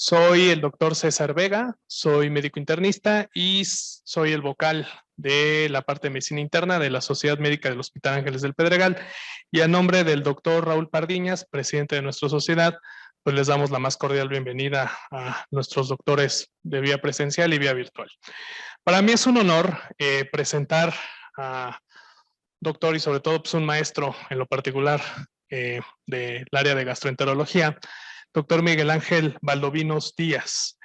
Soy el doctor César Vega, soy médico internista y soy el vocal de la parte de medicina interna de la Sociedad Médica del Hospital Ángeles del Pedregal. Y a nombre del doctor Raúl Pardiñas, presidente de nuestra sociedad, pues les damos la más cordial bienvenida a nuestros doctores de vía presencial y vía virtual. Para mí es un honor presentar a doctor y sobre todo pues, un maestro en lo particular del área de gastroenterología, doctor Miguel Ángel Valdovinos Díaz.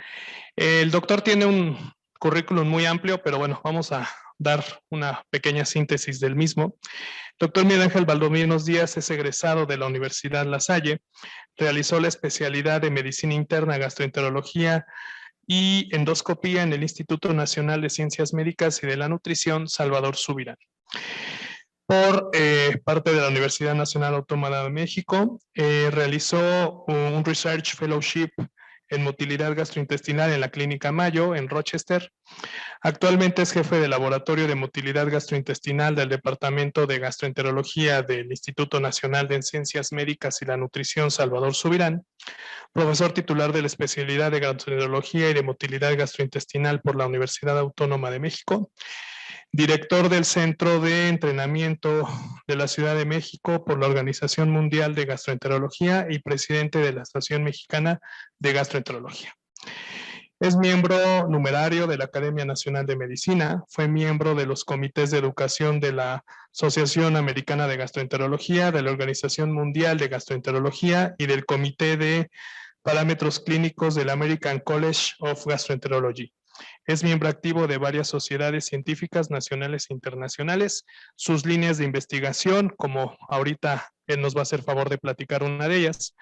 El doctor tiene un currículum muy amplio, pero bueno, vamos a dar una pequeña síntesis del mismo. Doctor Miguel Ángel Valdovinos Díaz es egresado de la Universidad La Salle, realizó la especialidad de Medicina Interna, Gastroenterología y Endoscopía en el Instituto Nacional de Ciencias Médicas y de la Nutrición Salvador Subirán. Por parte de la Universidad Nacional Autónoma de México, realizó un Research Fellowship en motilidad gastrointestinal en la Clínica Mayo, en Rochester. Actualmente es jefe de laboratorio de motilidad gastrointestinal del Departamento de Gastroenterología del Instituto Nacional de Ciencias Médicas y la Nutrición Salvador Subirán, profesor titular de la especialidad de gastroenterología y de motilidad gastrointestinal por la Universidad Autónoma de México, director del Centro de Entrenamiento de la Ciudad de México por la Organización Mundial de Gastroenterología y presidente de la Asociación Mexicana de Gastroenterología. Es miembro numerario de la Academia Nacional de Medicina, fue miembro de los comités de educación de la Asociación Americana de Gastroenterología, de la Organización Mundial de Gastroenterología y del Comité de Parámetros Clínicos del American College of Gastroenterology. Es miembro activo de varias sociedades científicas nacionales e internacionales. Sus líneas de investigación, como ahorita él nos va a hacer favor de platicar una de ellas,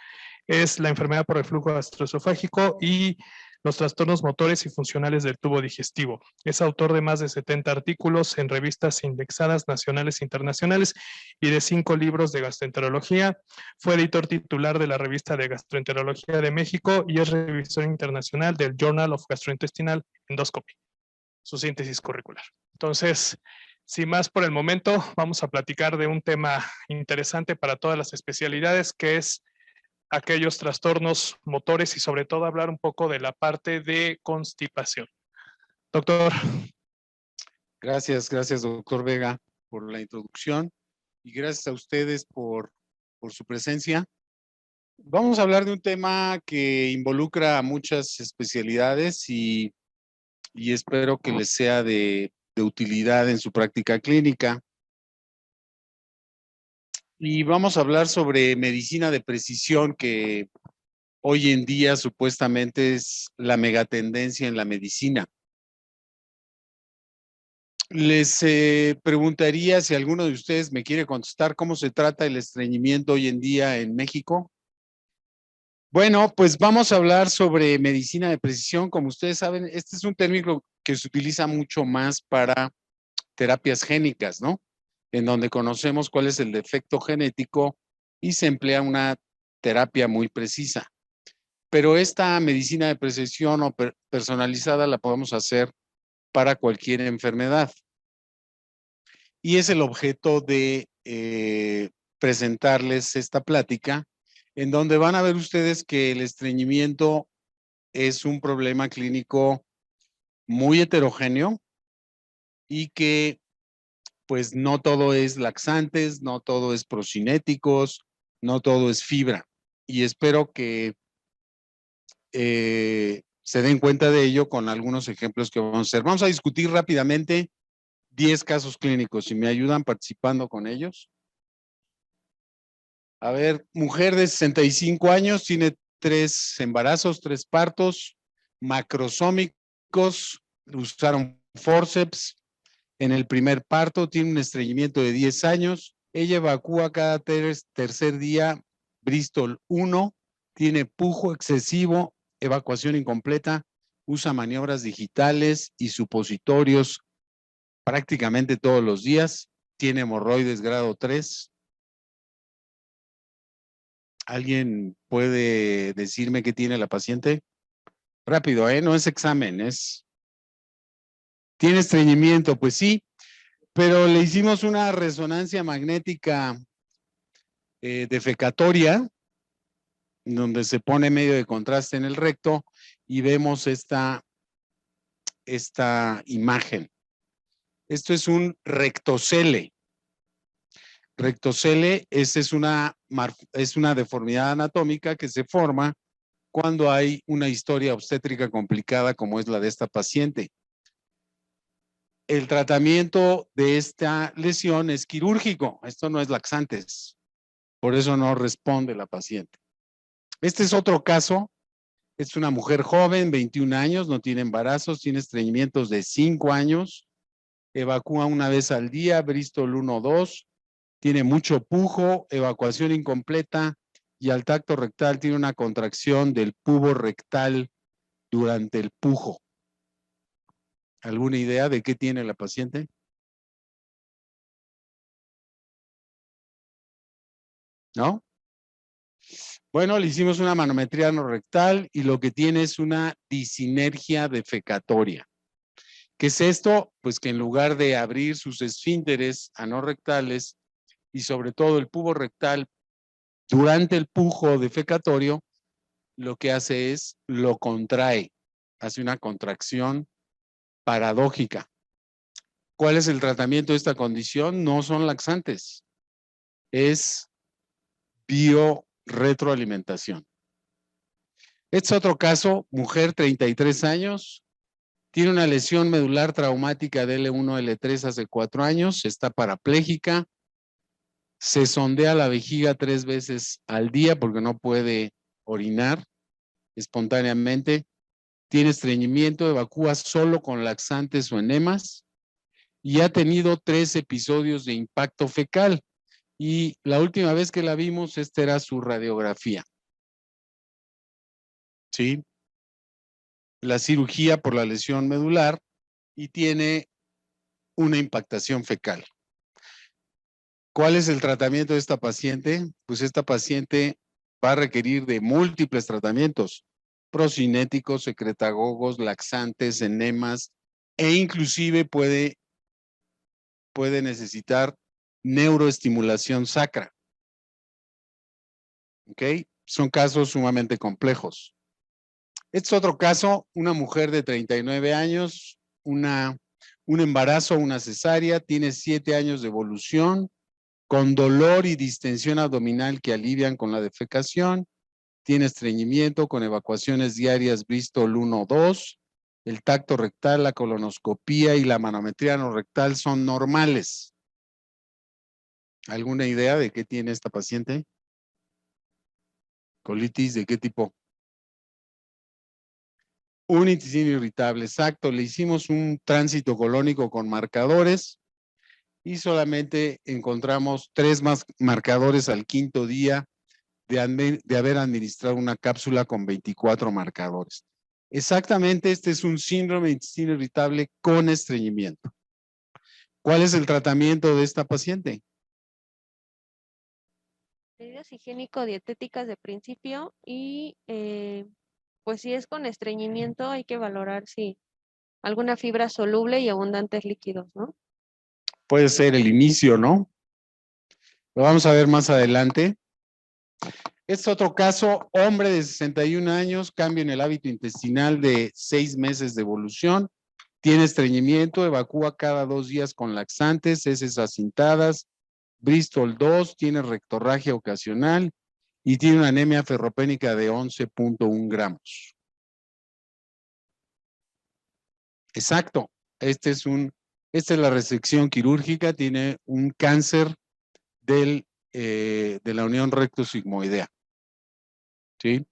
es la enfermedad por reflujo gastroesofágico y los trastornos motores y funcionales del tubo digestivo. Es autor de más de 70 artículos en revistas indexadas nacionales e internacionales y de 5 libros de gastroenterología. Fue editor titular de la revista de Gastroenterología de México y es revisor internacional del Journal of Gastrointestinal Endoscopy, su síntesis curricular. Entonces, sin más por el momento, vamos a platicar de un tema interesante para todas las especialidades, que es aquellos trastornos motores y sobre todo hablar un poco de la parte de constipación. Doctor. Gracias, doctor Vega, por la introducción y gracias a ustedes por su presencia. Vamos a hablar de un tema que involucra a muchas especialidades y espero que les sea de utilidad en su práctica clínica. Y vamos a hablar sobre medicina de precisión, que hoy en día supuestamente es la megatendencia en la medicina. Les preguntaría si alguno de ustedes me quiere contestar cómo se trata el estreñimiento hoy en día en México. Bueno, pues vamos a hablar sobre medicina de precisión. Como ustedes saben, este es un término que se utiliza mucho más para terapias génicas, ¿no? En donde conocemos cuál es el defecto genético y se emplea una terapia muy precisa. Pero esta medicina de precisión o personalizada la podemos hacer para cualquier enfermedad. Y es el objeto de presentarles esta plática, en donde van a ver ustedes que el estreñimiento es un problema clínico muy heterogéneo y que pues no todo es laxantes, no todo es procinéticos, no todo es fibra. Y espero que se den cuenta de ello con algunos ejemplos que vamos a hacer. Vamos a discutir rápidamente 10 casos clínicos, si me ayudan participando con ellos. A ver, mujer de 65 años, tiene 3 embarazos, 3 partos, macrosómicos, usaron forceps. En el primer parto tiene un estreñimiento de 10 años. Ella evacúa cada tercer día Bristol 1, tiene pujo excesivo, evacuación incompleta, usa maniobras digitales y supositorios prácticamente todos los días, tiene hemorroides grado 3. ¿Alguien puede decirme qué tiene la paciente? Rápido, no es examen, es... ¿Tiene estreñimiento? Pues sí, pero le hicimos una resonancia magnética defecatoria donde se pone medio de contraste en el recto y vemos esta imagen. Esto es un rectocele. Rectocele es una deformidad anatómica que se forma cuando hay una historia obstétrica complicada como es la de esta paciente. El tratamiento de esta lesión es quirúrgico. Esto no es laxantes. Por eso no responde la paciente. Este es otro caso. Es una mujer joven, 21 años, no tiene embarazos, tiene estreñimientos de 5 años, evacúa una vez al día, Bristol 1-2, tiene mucho pujo, evacuación incompleta y al tacto rectal tiene una contracción del pubo rectal durante el pujo. ¿Alguna idea de qué tiene la paciente? ¿No? Bueno, le hicimos una manometría anorrectal y lo que tiene es una disinergia defecatoria. ¿Qué es esto? Pues que en lugar de abrir sus esfínteres anorrectales y sobre todo el pubo rectal durante el pujo defecatorio, lo que hace es lo contrae, hace una contracción paradójica. ¿Cuál es el tratamiento de esta condición? No son laxantes, es biorretroalimentación. Este es otro caso, mujer 33 años, tiene una lesión medular traumática de L1, L3 hace 4 años, está parapléjica, se sondea la vejiga 3 veces al día porque no puede orinar espontáneamente, tiene estreñimiento, evacúa solo con laxantes o enemas y ha tenido 3 episodios de impacto fecal. Y la última vez que la vimos, esta era su radiografía. ¿Sí? La cirugía por la lesión medular y tiene una impactación fecal. ¿Cuál es el tratamiento de esta paciente? Pues esta paciente va a requerir de múltiples tratamientos, procinéticos, secretagogos, laxantes, enemas e inclusive puede necesitar neuroestimulación sacra. ¿Ok? Son casos sumamente complejos. Este es otro caso, una mujer de 39 años, un embarazo, una cesárea, tiene 7 años de evolución, con dolor y distensión abdominal que alivian con la defecación, tiene estreñimiento con evacuaciones diarias Bristol 1-2, el tacto rectal, la colonoscopía y la manometría no rectal son normales. ¿Alguna idea de qué tiene esta paciente? ¿Colitis de qué tipo? Un intestino irritable, exacto. Le hicimos un tránsito colónico con marcadores y solamente encontramos 3 más marcadores al 5º día de haber administrado una cápsula con 24 marcadores. Exactamente, este es un síndrome de intestino irritable con estreñimiento. ¿Cuál es el tratamiento de esta paciente? Medidas higiénico-dietéticas de principio y pues si es con estreñimiento hay que valorar si alguna fibra soluble y abundantes líquidos, ¿no? Puede ser el inicio, ¿no? Lo vamos a ver más adelante. Este otro caso, hombre de 61 años, cambio en el hábito intestinal de 6 meses de evolución, tiene estreñimiento, evacúa cada 2 días con laxantes, heces acintadas, Bristol 2, tiene rectorragia ocasional y tiene una anemia ferropénica de 11.1 gramos. Exacto, esta es la resección quirúrgica, tiene un cáncer de la unión recto-sigmoidea. ¿Sí?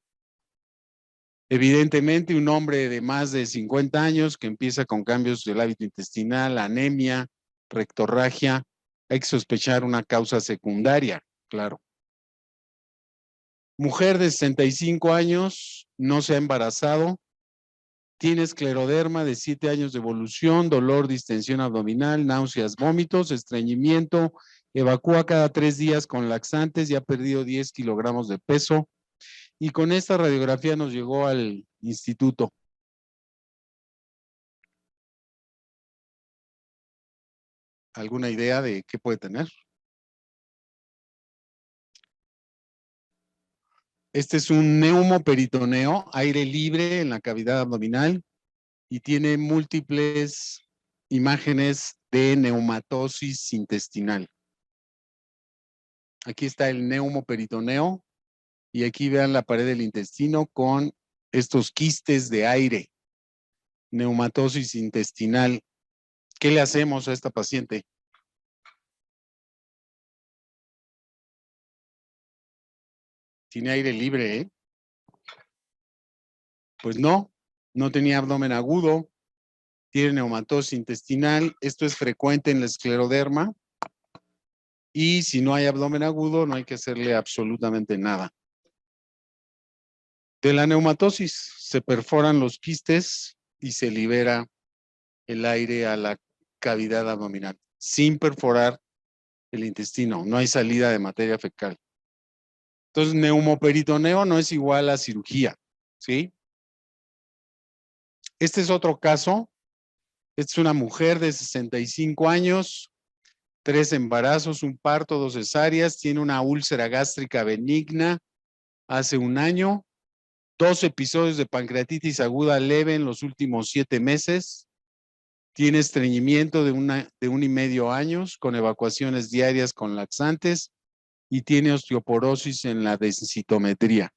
Evidentemente, un hombre de más de 50 años que empieza con cambios del hábito intestinal, anemia, rectorragia, hay que sospechar una causa secundaria, claro. Mujer de 65 años, no se ha embarazado, tiene escleroderma de 7 años de evolución, dolor, distensión abdominal, náuseas, vómitos, estreñimiento, evacúa cada 3 días con laxantes y ha perdido 10 kilogramos de peso. Y con esta radiografía nos llegó al instituto. ¿Alguna idea de qué puede tener? Este es un neumoperitoneo, aire libre en la cavidad abdominal y tiene múltiples imágenes de neumatosis intestinal. Aquí está el neumoperitoneo y aquí vean la pared del intestino con estos quistes de aire. Neumatosis intestinal. ¿Qué le hacemos a esta paciente? Tiene aire libre, ¿eh? Pues no tenía abdomen agudo, tiene neumatosis intestinal. Esto es frecuente en la escleroderma. Y si no hay abdomen agudo, no hay que hacerle absolutamente nada. De la neumatosis se perforan los quistes y se libera el aire a la cavidad abdominal, sin perforar el intestino. No hay salida de materia fecal. Entonces, neumoperitoneo no es igual a cirugía, ¿sí? Este es otro caso. Esta es una mujer de 65 años, 3 embarazos, un parto, 2 cesáreas, tiene una úlcera gástrica benigna hace un año, 2 episodios de pancreatitis aguda leve en los últimos 7 meses, tiene estreñimiento de 1,5 años con evacuaciones diarias con laxantes y tiene osteoporosis en la densitometría.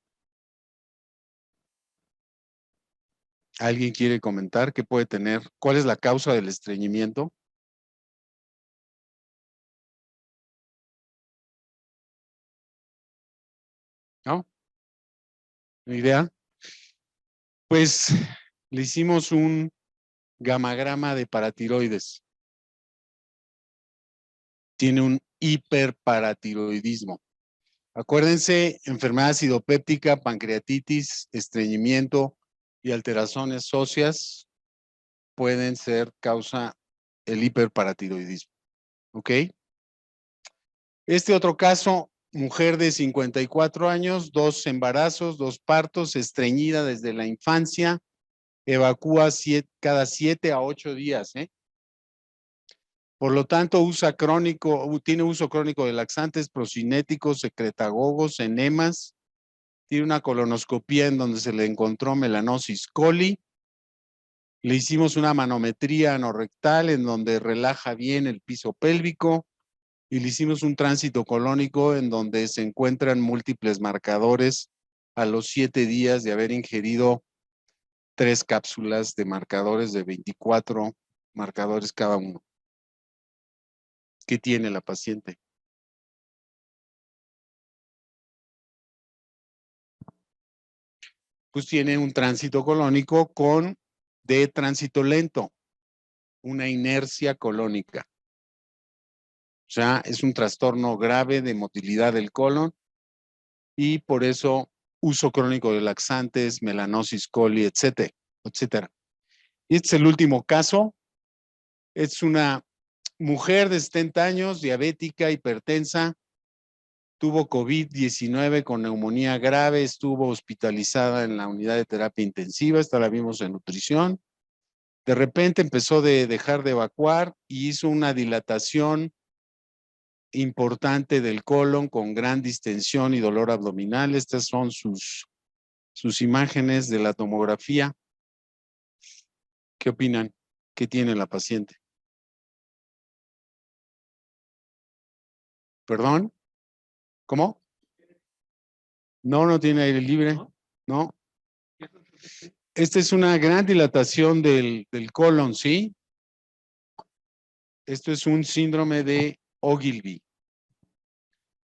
¿Alguien quiere comentar qué puede tener? ¿Cuál es la causa del estreñimiento? ¿No? ¿Una idea? Pues le hicimos un gamagrama de paratiroides. Tiene un hiperparatiroidismo. Acuérdense, enfermedad acidopéptica, pancreatitis, estreñimiento y alteraciones óseas pueden ser causa del hiperparatiroidismo. ¿Ok? Este otro caso, mujer de 54 años, 2 embarazos, 2 partos, estreñida desde la infancia, evacúa cada 7 a 8 días, ¿eh? Por lo tanto, tiene uso crónico de laxantes, procinéticos, secretagogos, enemas. Tiene una colonoscopía en donde se le encontró melanosis coli. Le hicimos una manometría anorrectal en donde relaja bien el piso pélvico y le hicimos un tránsito colónico en donde se encuentran múltiples marcadores a los 7 días de haber ingerido 3 cápsulas de marcadores de 24 marcadores cada uno. ¿Qué tiene la paciente? Pues tiene un tránsito colónico de tránsito lento, una inercia colónica. O sea, es un trastorno grave de motilidad del colon y por eso uso crónico de laxantes, melanosis coli, etcétera, etcétera. Y este es el último caso. Es una mujer de 70 años, diabética, hipertensa, tuvo COVID-19 con neumonía grave, estuvo hospitalizada en la unidad de terapia intensiva, esta la vimos en nutrición. De repente empezó de dejar de evacuar y hizo una dilatación importante del colon con gran distensión y dolor abdominal. Estas son sus imágenes de la tomografía. ¿Qué opinan? ¿Qué tiene la paciente? ¿Perdón? ¿Cómo? No tiene aire libre. No. Esta es una gran dilatación del colon, ¿sí? Esto es un síndrome de Ogilvy,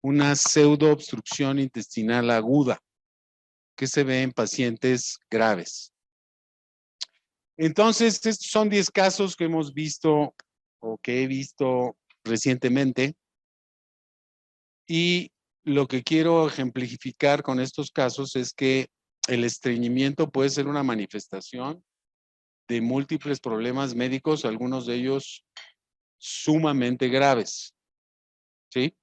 una pseudoobstrucción intestinal aguda que se ve en pacientes graves. Entonces, estos son 10 casos que hemos visto o que he visto recientemente. Y lo que quiero ejemplificar con estos casos es que el estreñimiento puede ser una manifestación de múltiples problemas médicos, algunos de ellos sumamente graves. ¿Sí?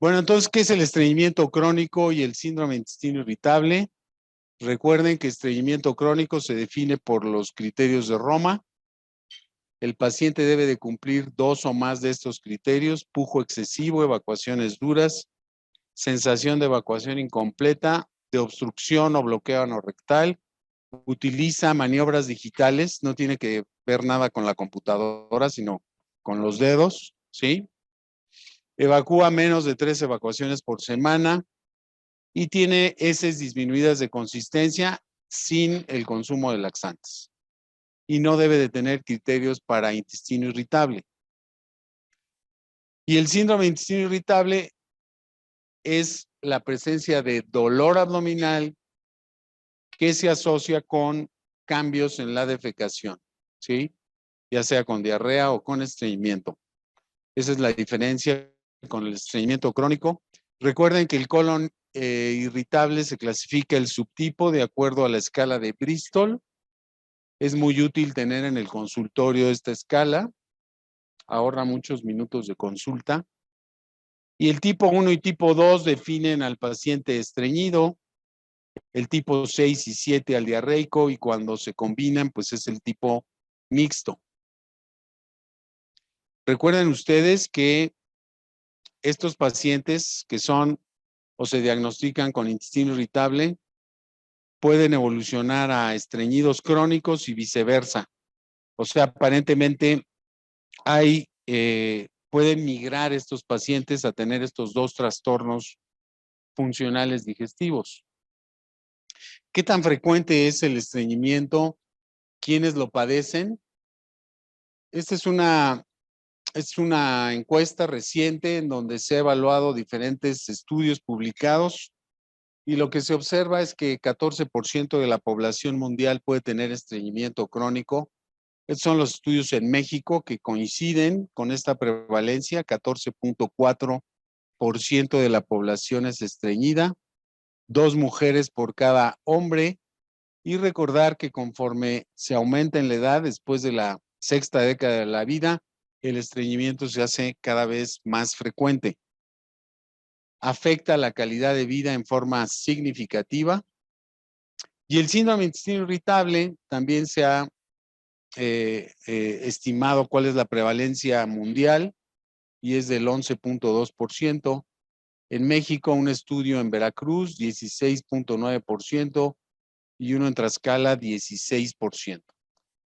Bueno, entonces, ¿qué es el estreñimiento crónico y el síndrome de intestino irritable? Recuerden que estreñimiento crónico se define por los criterios de Roma. El paciente debe de cumplir 2 o más de estos criterios: pujo excesivo, evacuaciones duras, sensación de evacuación incompleta, de obstrucción o bloqueo anorrectal. Utiliza maniobras digitales, no tiene que ver nada con la computadora, sino con los dedos, ¿sí? Evacúa menos de 3 evacuaciones por semana y tiene heces disminuidas de consistencia sin el consumo de laxantes. Y no debe de tener criterios para intestino irritable. Y el síndrome de intestino irritable es la presencia de dolor abdominal que se asocia con cambios en la defecación, ¿sí? Ya sea con diarrea o con estreñimiento. Esa es la diferencia con el estreñimiento crónico. Recuerden que el colon irritable se clasifica el subtipo de acuerdo a la escala de Bristol. Es muy útil tener en el consultorio esta escala. Ahorra muchos minutos de consulta. Y el tipo 1 y tipo 2 definen al paciente estreñido, el tipo 6 y 7 al diarreico, y cuando se combinan, pues es el tipo mixto. Recuerden ustedes que estos pacientes que son o se diagnostican con intestino irritable pueden evolucionar a estreñidos crónicos y viceversa. O sea, aparentemente pueden migrar estos pacientes a tener estos dos trastornos funcionales digestivos. ¿Qué tan frecuente es el estreñimiento? ¿Quiénes lo padecen? Esta es una encuesta reciente en donde se ha evaluado diferentes estudios publicados y lo que se observa es que 14% de la población mundial puede tener estreñimiento crónico. Estos son los estudios en México que coinciden con esta prevalencia. 14.4% de la población es estreñida, 2 mujeres por cada hombre. Y recordar que conforme se aumenta en la edad, después de la sexta década de la vida, el estreñimiento se hace cada vez más frecuente. Afecta la calidad de vida en forma significativa. Y el síndrome de intestino irritable también se ha estimado cuál es la prevalencia mundial y es del 11.2%. En México, un estudio en Veracruz, 16.9%, y uno en Tlaxcala, 16%.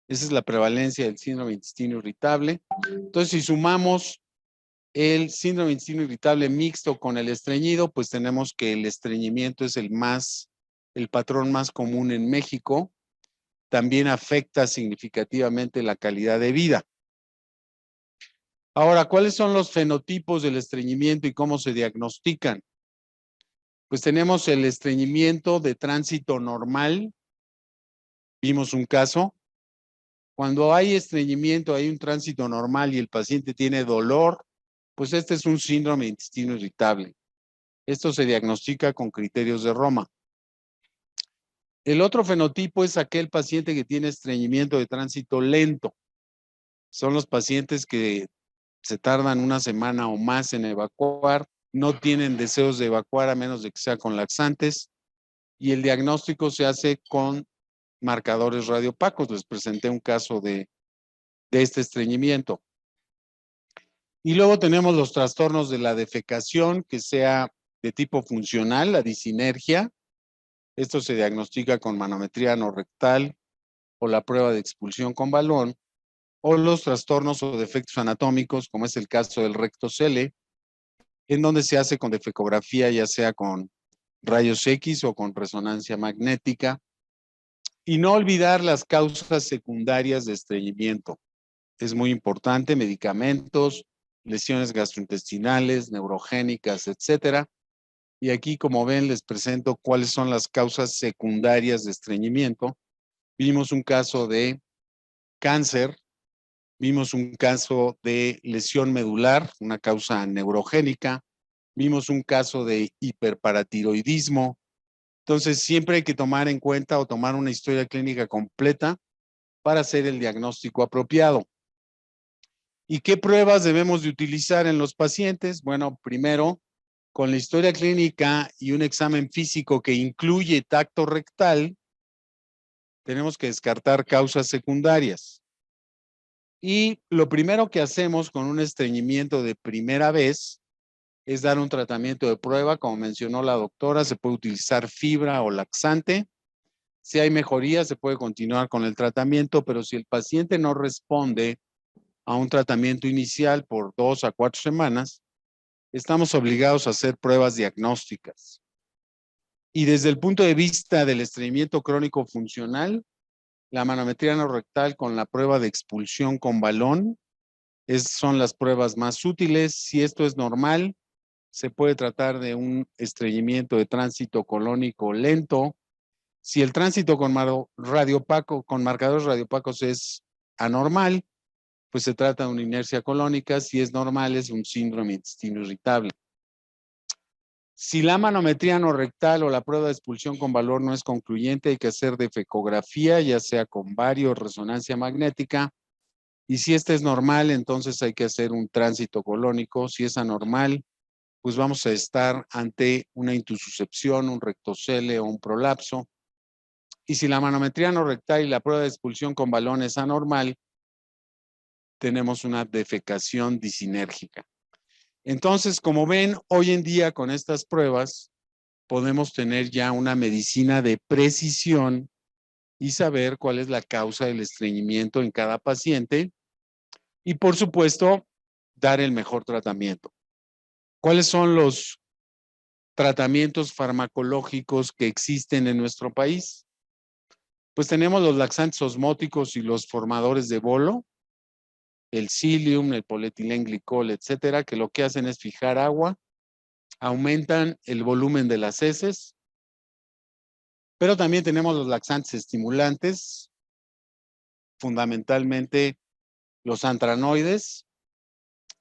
Esa es la prevalencia del síndrome de intestino irritable. Entonces, si sumamos el síndrome de intestino irritable mixto con el estreñido, pues tenemos que el estreñimiento es el patrón más común en México. También afecta significativamente la calidad de vida. Ahora, ¿cuáles son los fenotipos del estreñimiento y cómo se diagnostican? Pues tenemos el estreñimiento de tránsito normal. Vimos un caso. Cuando hay estreñimiento, hay un tránsito normal y el paciente tiene dolor, pues este es un síndrome de intestino irritable. Esto se diagnostica con criterios de Roma. El otro fenotipo es aquel paciente que tiene estreñimiento de tránsito lento. Son los pacientes que se tardan una semana o más en evacuar, no tienen deseos de evacuar a menos de que sea con laxantes, y el diagnóstico se hace con marcadores radiopacos. Les presenté un caso de este estreñimiento. Y luego tenemos los trastornos de la defecación, que sea de tipo funcional, la disinergia. Esto se diagnostica con manometría anorrectal o la prueba de expulsión con balón, o los trastornos o defectos anatómicos, como es el caso del rectocele, en donde se hace con defecografía, ya sea con rayos X o con resonancia magnética. Y no olvidar las causas secundarias de estreñimiento. Es muy importante: medicamentos, lesiones gastrointestinales, neurogénicas, etcétera. Y aquí, como ven, les presento cuáles son las causas secundarias de estreñimiento. Vimos un caso de cáncer, vimos un caso de lesión medular, una causa neurogénica, vimos un caso de hiperparatiroidismo. Entonces, siempre hay que tomar en cuenta o tomar una historia clínica completa para hacer el diagnóstico apropiado. ¿Y qué pruebas debemos de utilizar en los pacientes? Bueno, primero, con la historia clínica y un examen físico que incluye tacto rectal, tenemos que descartar causas secundarias. Y lo primero que hacemos con un estreñimiento de primera vez es dar un tratamiento de prueba, como mencionó la doctora, se puede utilizar fibra o laxante. Si hay mejoría, se puede continuar con el tratamiento, pero si el paciente no responde a un tratamiento inicial por 2 a 4 semanas, estamos obligados a hacer pruebas diagnósticas. Y desde el punto de vista del estreñimiento crónico funcional, la manometría anorrectal con la prueba de expulsión con balón son las pruebas más útiles. Si esto es normal, se puede tratar de un estreñimiento de tránsito colónico lento. Si el tránsito con marcadores radiopacos es anormal, pues se trata de una inercia colónica. Si es normal, es un síndrome de intestino irritable. Si la manometría anorrectal o la prueba de expulsión con valor no es concluyente, hay que hacer defecografía, ya sea con bario o resonancia magnética. Y si esta es normal, entonces hay que hacer un tránsito colónico. Si es anormal, pues vamos a estar ante una intususcepción, un rectocele o un prolapso. Y si la manometría anorrectal y la prueba de expulsión con balón es anormal, tenemos una defecación disinérgica. Entonces, como ven, hoy en día con estas pruebas podemos tener ya una medicina de precisión y saber cuál es la causa del estreñimiento en cada paciente y, por supuesto, dar el mejor tratamiento. ¿Cuáles son los tratamientos farmacológicos que existen en nuestro país? Pues tenemos los laxantes osmóticos y los formadores de bolo, el psyllium, el polietilenglicol, etcétera, que lo que hacen es fijar agua, aumentan el volumen de las heces, pero también tenemos los laxantes estimulantes, fundamentalmente los antranoides,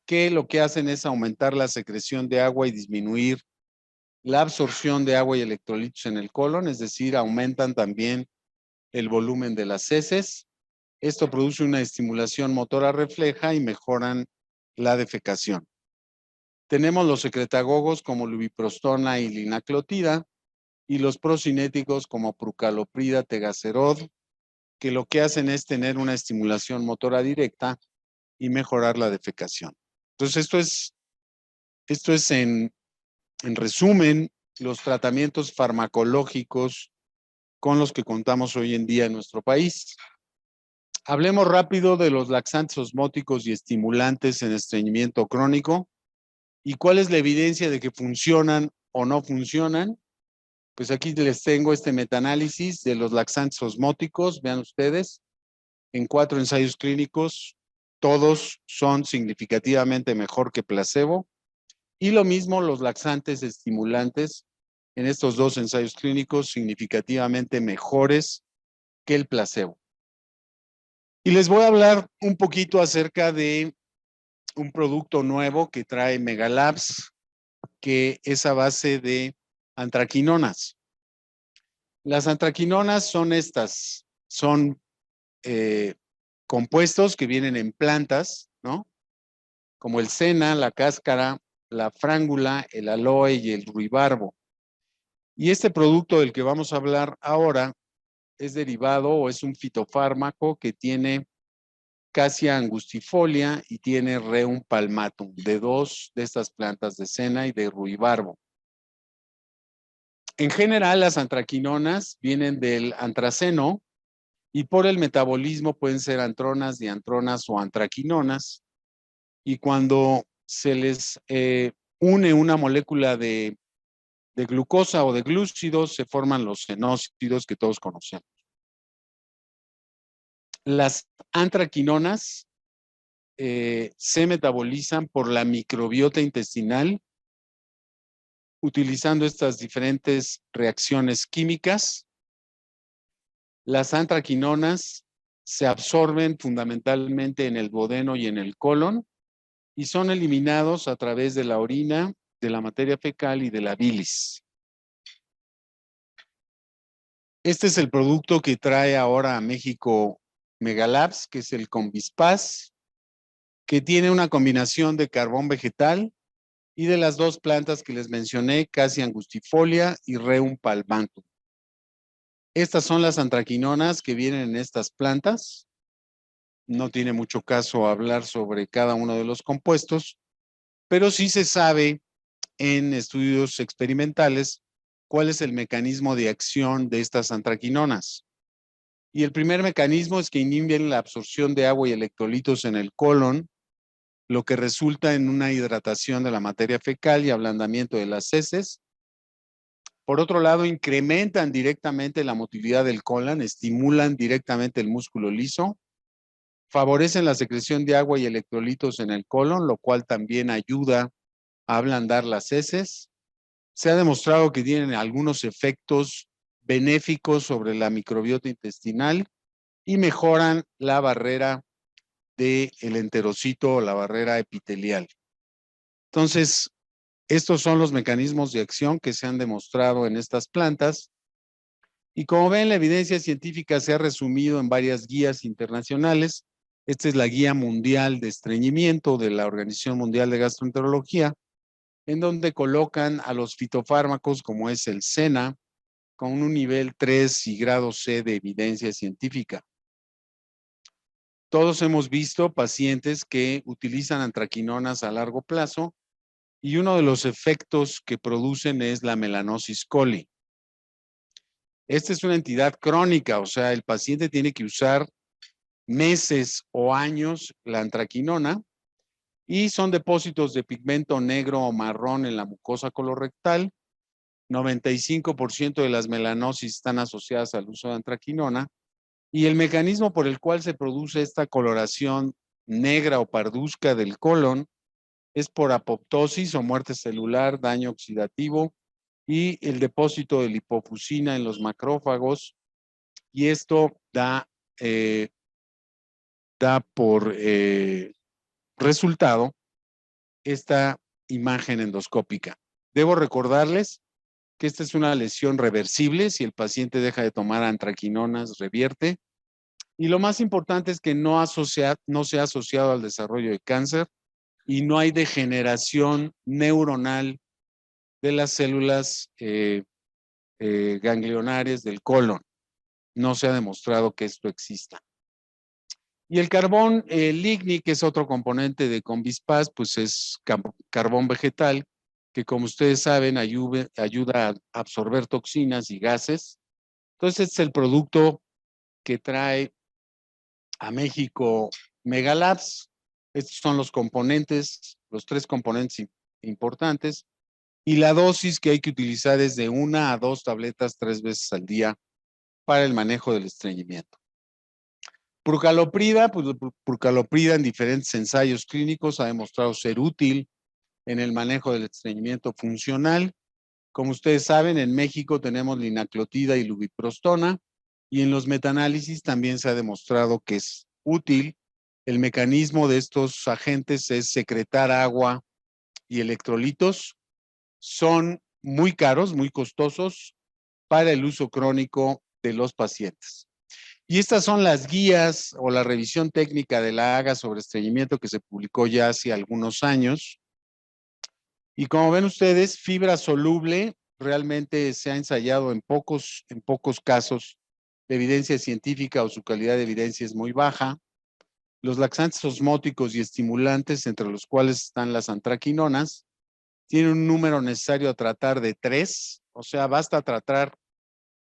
que lo que hacen es aumentar la secreción de agua y disminuir la absorción de agua y electrolitos en el colon, es decir, aumentan también el volumen de las heces. Esto produce una estimulación motora refleja y mejoran la defecación. Tenemos los secretagogos como lubiprostona y linaclotida y los procinéticos como prucaloprida, tegacerod, que lo que hacen es tener una estimulación motora directa y mejorar la defecación. Entonces, esto es en resumen los tratamientos farmacológicos con los que contamos hoy en día en nuestro país. Hablemos rápido de los laxantes osmóticos y estimulantes en estreñimiento crónico y cuál es la evidencia de que funcionan o no funcionan. Pues aquí les tengo este metaanálisis de los laxantes osmóticos, vean ustedes, en 4 ensayos clínicos, todos son significativamente mejor que placebo, y lo mismo los laxantes estimulantes en estos 2 ensayos clínicos significativamente mejores que el placebo. Y les voy a hablar un poquito acerca de un producto nuevo que trae Megalabs, que es a base de antraquinonas. Las antraquinonas son estas, son compuestos que vienen en plantas, ¿no? Como el sena, la cáscara, la frángula, el aloe y el ruibarbo. Y este producto del que vamos a hablar ahora es derivado o es un fitofármaco que tiene Cassia angustifolia y tiene Rheum palmatum, de 2 de estas plantas de sena y de ruibarbo. En general, las antraquinonas vienen del antraceno y por el metabolismo pueden ser antronas, diantronas o antraquinonas. Y cuando se les une una molécula de glucosa o de glúcidos, se forman los fenócidos que todos conocemos. Las antraquinonas se metabolizan por la microbiota intestinal utilizando estas diferentes reacciones químicas. Las antraquinonas se absorben fundamentalmente en el duodeno y en el colon y son eliminados a través de la orina, de la materia fecal y de la bilis. Este es el producto que trae ahora a México Megalabs, que es el Convispaz, que tiene una combinación de carbón vegetal y de las 2 plantas que les mencioné, Cassia angustifolia y Rheum palmatum. Estas son las antraquinonas que vienen en estas plantas. No tiene mucho caso hablar sobre cada uno de los compuestos, pero sí se sabe en estudios experimentales cuál es el mecanismo de acción de estas antraquinonas. Y el primer mecanismo es que inhiben la absorción de agua y electrolitos en el colon, lo que resulta en una hidratación de la materia fecal y ablandamiento de las heces. Por otro lado, incrementan directamente la motilidad del colon, estimulan directamente el músculo liso, favorecen la secreción de agua y electrolitos en el colon, lo cual también ayuda a ablandar las heces. Se ha demostrado que tienen algunos efectos benéficos sobre la microbiota intestinal y mejoran la barrera del enterocito o la barrera epitelial. Entonces, estos son los mecanismos de acción que se han demostrado en estas plantas. Y como ven, la evidencia científica se ha resumido en varias guías internacionales. Esta es la Guía Mundial de Estreñimiento de la Organización Mundial de Gastroenterología, en donde colocan a los fitofármacos como es el SENA con un nivel 3 y grado C de evidencia científica. Todos hemos visto pacientes que utilizan antraquinonas a largo plazo y uno de los efectos que producen es la melanosis coli. Esta es una entidad crónica, o sea, el paciente tiene que usar meses o años la antraquinona y son depósitos de pigmento negro o marrón en la mucosa colorectal. 95% de las melanosis están asociadas al uso de antraquinona y el mecanismo por el cual se produce esta coloración negra o parduzca del colon es por apoptosis o muerte celular, daño oxidativo y el depósito de lipofuscina en los macrófagos, y esto da por resultado esta imagen endoscópica. Debo recordarles que esta es una lesión reversible. Si el paciente deja de tomar antraquinonas, revierte. Y lo más importante es que no se ha asociado al desarrollo de cáncer y no hay degeneración neuronal de las células ganglionares del colon. No se ha demostrado que esto exista. Y el carbón ligni, que es otro componente de Convispaz, pues es carbón vegetal, que como ustedes saben ayuda a absorber toxinas y gases. Entonces, este es el producto que trae a México Megalabs. Estos son los componentes, los 3 componentes importantes. Y la dosis que hay que utilizar es de 1 a 2 tabletas 3 veces al día para el manejo del estreñimiento. Prucaloprida, pues prucaloprida en diferentes ensayos clínicos ha demostrado ser útil en el manejo del estreñimiento funcional. Como ustedes saben, en México tenemos linaclotida y lubiprostona, y en los metaanálisis también se ha demostrado que es útil. El mecanismo de estos agentes es secretar agua y electrolitos. Son muy caros, muy costosos para el uso crónico de los pacientes. Y estas son las guías o la revisión técnica de la AGA sobre estreñimiento que se publicó ya hace algunos años. Y como ven ustedes, fibra soluble realmente se ha ensayado en pocos casos de evidencia científica o su calidad de evidencia es muy baja. Los laxantes osmóticos y estimulantes, entre los cuales están las antraquinonas, tienen un número necesario a tratar de 3, o sea, basta tratar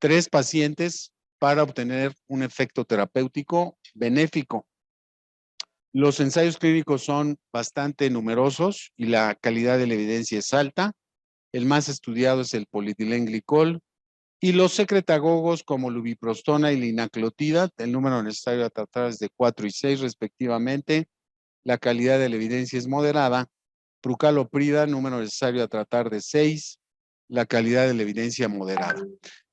3 pacientes para obtener un efecto terapéutico benéfico. Los ensayos clínicos son bastante numerosos y la calidad de la evidencia es alta. El más estudiado es el polietilenglicol y los secretagogos como lubiprostona y linaclotida, el número necesario a tratar es de 4 y 6 respectivamente. La calidad de la evidencia es moderada. Prucaloprida, número necesario a tratar de 6. La calidad de la evidencia moderada.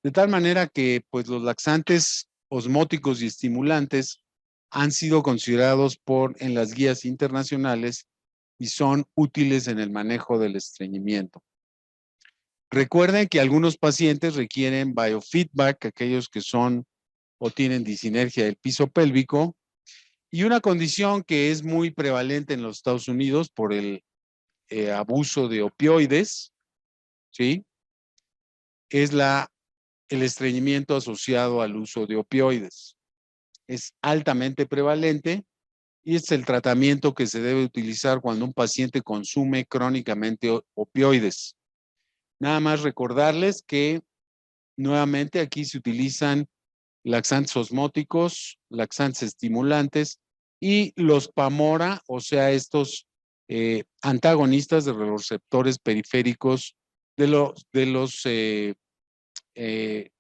De tal manera que pues los laxantes osmóticos y estimulantes han sido considerados en las guías internacionales y son útiles en el manejo del estreñimiento. Recuerden que algunos pacientes requieren biofeedback, aquellos que son o tienen disinergia del piso pélvico, y una condición que es muy prevalente en los Estados Unidos por el abuso de opioides, ¿sí? Es el estreñimiento asociado al uso de opioides. Es altamente prevalente y es el tratamiento que se debe utilizar cuando un paciente consume crónicamente opioides. Nada más recordarles que nuevamente aquí se utilizan laxantes osmóticos, laxantes estimulantes y los PAMORA, o sea, estos antagonistas de los receptores periféricos de los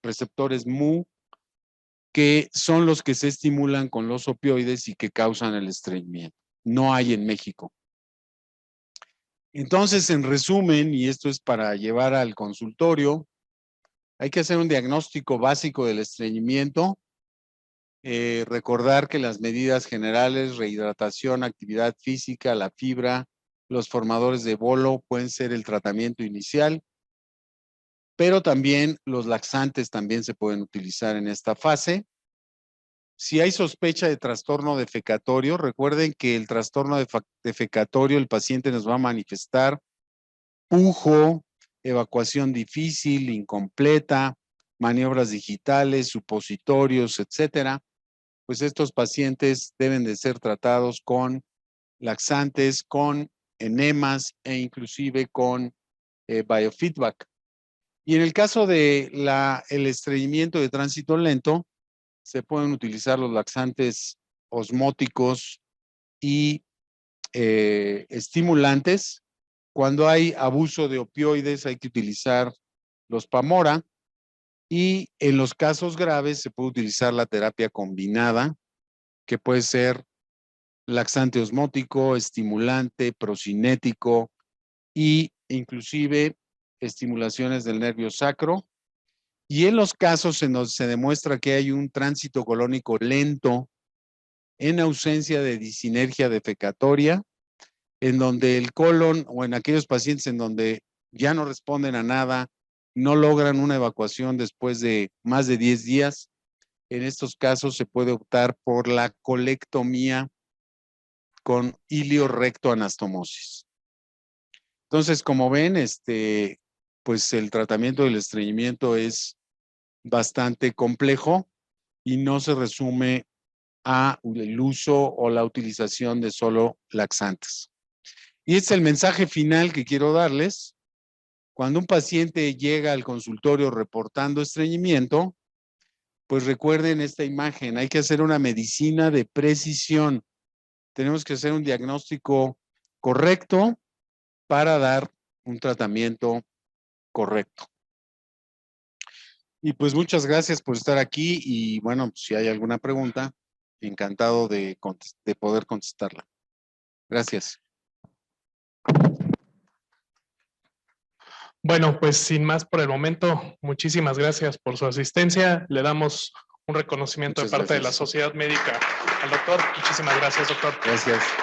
receptores mu, que son los que se estimulan con los opioides y que causan el estreñimiento. No hay en México. Entonces, en resumen, y esto es para llevar al consultorio, hay que hacer un diagnóstico básico del estreñimiento, recordar que las medidas generales, rehidratación, actividad física, la fibra, los formadores de bolo pueden ser el tratamiento inicial, pero también los laxantes también se pueden utilizar en esta fase. Si hay sospecha de trastorno defecatorio, recuerden que el trastorno defecatorio, el paciente nos va a manifestar pujo, evacuación difícil, incompleta, maniobras digitales, supositorios, etcétera. Pues estos pacientes deben de ser tratados con laxantes, con enemas e inclusive con biofeedback. Y en el caso de el estreñimiento de tránsito lento, se pueden utilizar los laxantes osmóticos y estimulantes. Cuando hay abuso de opioides, hay que utilizar los PAMORA. Y en los casos graves se puede utilizar la terapia combinada, que puede ser laxante osmótico, estimulante, procinético e inclusive estimulaciones del nervio sacro. Y en los casos en donde se demuestra que hay un tránsito colónico lento en ausencia de disinergia defecatoria, en donde el colon o en aquellos pacientes en donde ya no responden a nada, no logran una evacuación después de más de 10 días, en estos casos se puede optar por la colectomía con ilio-recto-anastomosis. Entonces, como ven, pues el tratamiento del estreñimiento es bastante complejo y no se resume a el uso o la utilización de solo laxantes. Y este es el mensaje final que quiero darles. Cuando un paciente llega al consultorio reportando estreñimiento, pues recuerden esta imagen, hay que hacer una medicina de precisión. Tenemos que hacer un diagnóstico correcto para dar un tratamiento correcto. Y pues muchas gracias por estar aquí y bueno, si hay alguna pregunta, encantado de poder contestarla. Gracias. Bueno, pues sin más por el momento, muchísimas gracias por su asistencia. Le damos un reconocimiento Muchas de parte de la gracias. Sociedad Médica al doctor. Muchísimas gracias, doctor. Gracias.